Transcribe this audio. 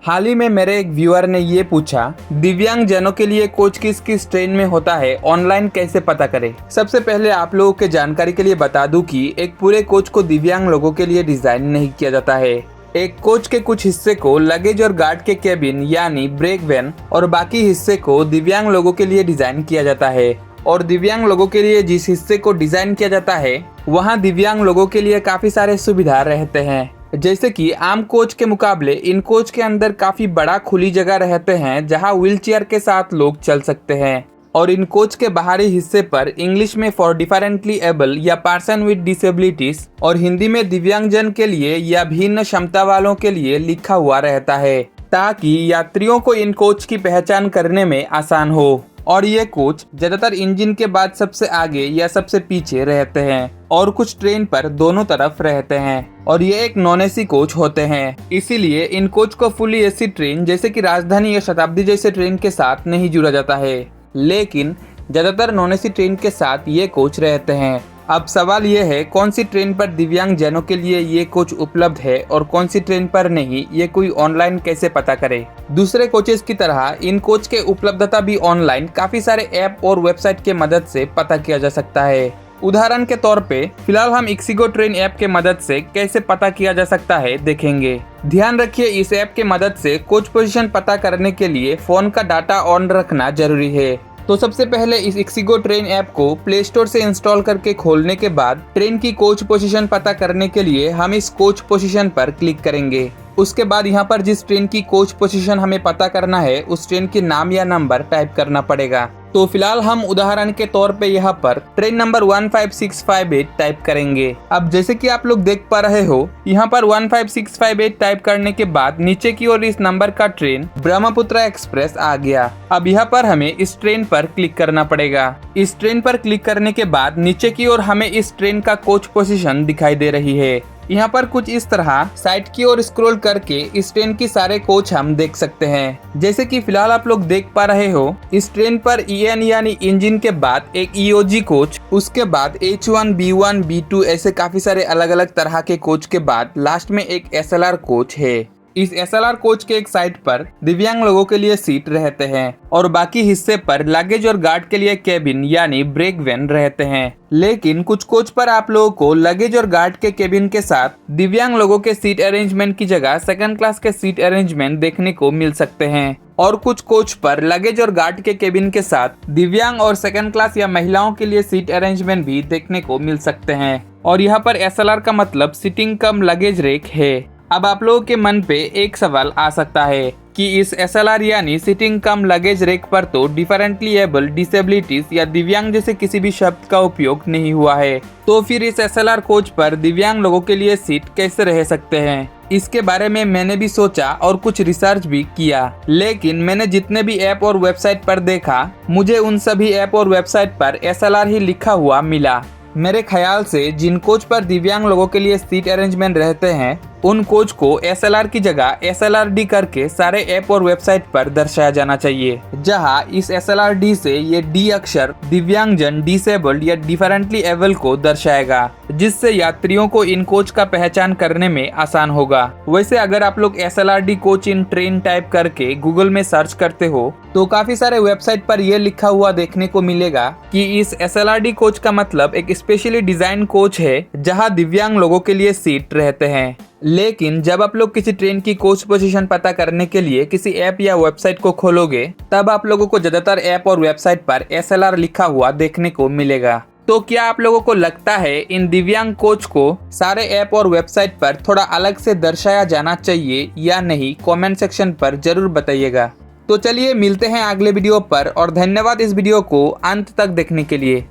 हाल ही में मेरे एक व्यूअर ने ये पूछा, दिव्यांग जनों के लिए कोच किस किस ट्रेन में होता है, ऑनलाइन कैसे पता करें। सबसे पहले आप लोगों के जानकारी के लिए बता दूं कि एक पूरे कोच को दिव्यांग लोगों के लिए डिजाइन नहीं किया जाता है। एक कोच के कुछ हिस्से को लगेज और गार्ड के केबिन यानी ब्रेक वैन और बाकी हिस्से को दिव्यांग लोगों के लिए डिजाइन किया जाता है। और दिव्यांग लोगों के लिए जिस हिस्से को डिजाइन किया जाता है वहाँ दिव्यांग लोगों के लिए काफी सारे सुविधा रहते हैं। जैसे कि आम कोच के मुकाबले इन कोच के अंदर काफी बड़ा खुली जगह रहते हैं जहां व्हीलचेयर के साथ लोग चल सकते हैं। और इन कोच के बाहरी हिस्से पर इंग्लिश में फॉर डिफरेंटली एबल या पर्सन विद डिसेबिलिटीज और हिंदी में दिव्यांगजन के लिए या भिन्न क्षमता वालों के लिए लिखा हुआ रहता है, ताकि यात्रियों को इन कोच की पहचान करने में आसान हो। और ये कोच ज्यादातर इंजन के बाद सबसे आगे या सबसे पीछे रहते हैं और कुछ ट्रेन पर दोनों तरफ रहते हैं। और ये एक नॉन एसी कोच होते हैं, इसीलिए इन कोच को फुली एसी ट्रेन जैसे कि राजधानी या शताब्दी जैसे ट्रेन के साथ नहीं जुड़ा जाता है, लेकिन ज्यादातर नॉन एसी ट्रेन के साथ ये कोच रहते हैं। अब सवाल ये है, कौन सी ट्रेन पर दिव्यांग जनों के लिए ये कोच उपलब्ध है और कौन सी ट्रेन पर नहीं, ये कोई ऑनलाइन कैसे पता करे। दूसरे कोचेस की तरह इन कोच के उपलब्धता भी ऑनलाइन काफी सारे ऐप और वेबसाइट के मदद से पता किया जा सकता है। उदाहरण के तौर पे फिलहाल हम इक्सिगो ट्रेन ऐप के मदद से कैसे पता किया जा सकता है देखेंगे। ध्यान रखिए, इस ऐप के मदद से कोच पोजीशन पता करने के लिए फोन का डाटा ऑन रखना जरूरी है। तो सबसे पहले इस इक्सिगो ट्रेन ऐप को प्ले स्टोर से इंस्टॉल करके खोलने के बाद ट्रेन की कोच पोजीशन पता करने के लिए हम इस कोच पोजीशन पर क्लिक करेंगे। उसके बाद यहाँ पर जिस ट्रेन की कोच पोजीशन हमें पता करना है उस ट्रेन के नाम या नंबर टाइप करना पड़ेगा। तो फिलहाल हम उदाहरण के तौर पे यहाँ पर ट्रेन नंबर 15658 टाइप करेंगे। अब जैसे कि आप लोग देख पा रहे हो, यहाँ पर 15658 टाइप करने के बाद नीचे की ओर इस नंबर का ट्रेन ब्रह्मपुत्र एक्सप्रेस आ गया। अब यहाँ पर हमें इस ट्रेन पर क्लिक करना पड़ेगा। इस ट्रेन पर क्लिक करने के बाद नीचे की ओर हमें इस ट्रेन का कोच पोजीशन दिखाई दे रही है। यहाँ पर कुछ इस तरह साइड की ओर स्क्रॉल करके इस ट्रेन की सारे कोच हम देख सकते हैं। जैसे कि फिलहाल आप लोग देख पा रहे हो, इस ट्रेन पर EN यानी इंजन के बाद एक EOG कोच, उसके बाद H1, B1, B2 ऐसे काफी सारे अलग अलग तरह के कोच के बाद लास्ट में एक SLR कोच है। इस SLR कोच के एक साइड पर दिव्यांग लोगों के लिए सीट रहते हैं और बाकी हिस्से पर लगेज और गार्ड के लिए केबिन यानी ब्रेक वैन रहते हैं। लेकिन कुछ कोच पर आप लोगों को लगेज और गार्ड के केबिन के साथ दिव्यांग लोगों के सीट अरेंजमेंट की जगह सेकंड क्लास के सीट अरेंजमेंट देखने को मिल सकते हैं। और कुछ कोच पर लगेज और गार्ड के केबिन के साथ दिव्यांग और सेकंड क्लास या महिलाओं के लिए सीट अरेंजमेंट भी देखने को मिल सकते हैं। और यहाँ पर SLR का मतलब सिटिंग कम लगेज रेक है। अब आप लोगों के मन पे एक सवाल आ सकता है कि इस SLR यानी सिटिंग कम लगेज रेक पर तो डिफरेंटली एबल, डिसेबिलिटीज या दिव्यांग जैसे किसी भी शब्द का उपयोग नहीं हुआ है, तो फिर इस SLR कोच पर दिव्यांग लोगों के लिए सीट कैसे रह सकते हैं। इसके बारे में मैंने भी सोचा और कुछ रिसर्च भी किया, लेकिन मैंने जितने भी ऐप और वेबसाइट पर देखा, मुझे उन सभी ऐप और वेबसाइट पर SLR ही लिखा हुआ मिला। मेरे ख्याल से जिन कोच पर दिव्यांग लोगों के लिए सीट अरेंजमेंट रहते हैं उन कोच को SLR की जगह SLRD करके सारे ऐप और वेबसाइट पर दर्शाया जाना चाहिए, जहां इस SLRD से ये D अक्षर दिव्यांगजन, डिसेबल्ड या डिफरेंटली एबल को दर्शाएगा, जिससे यात्रियों को इन कोच का पहचान करने में आसान होगा। वैसे अगर आप लोग SLRD coach in train type करके गूगल में सर्च करते हो तो काफी सारे वेबसाइट पर यह लिखा हुआ देखने को मिलेगा कि इस SLRD कोच का मतलब एक स्पेशली डिजाइन कोच है जहां दिव्यांग लोगों के लिए सीट रहते हैं। लेकिन जब आप लोग किसी ट्रेन की कोच पोजीशन पता करने के लिए किसी ऐप या वेबसाइट को खोलोगे तब आप लोगों को ज्यादातर ऐप और वेबसाइट पर SLR लिखा हुआ देखने को मिलेगा। तो क्या आप लोगों को लगता है इन दिव्यांग कोच को सारे ऐप और वेबसाइट पर थोड़ा अलग से दर्शाया जाना चाहिए या नहीं, कमेंट सेक्शन पर जरूर बताइएगा। तो चलिए मिलते हैं अगले वीडियो पर और धन्यवाद इस वीडियो को अंत तक देखने के लिए।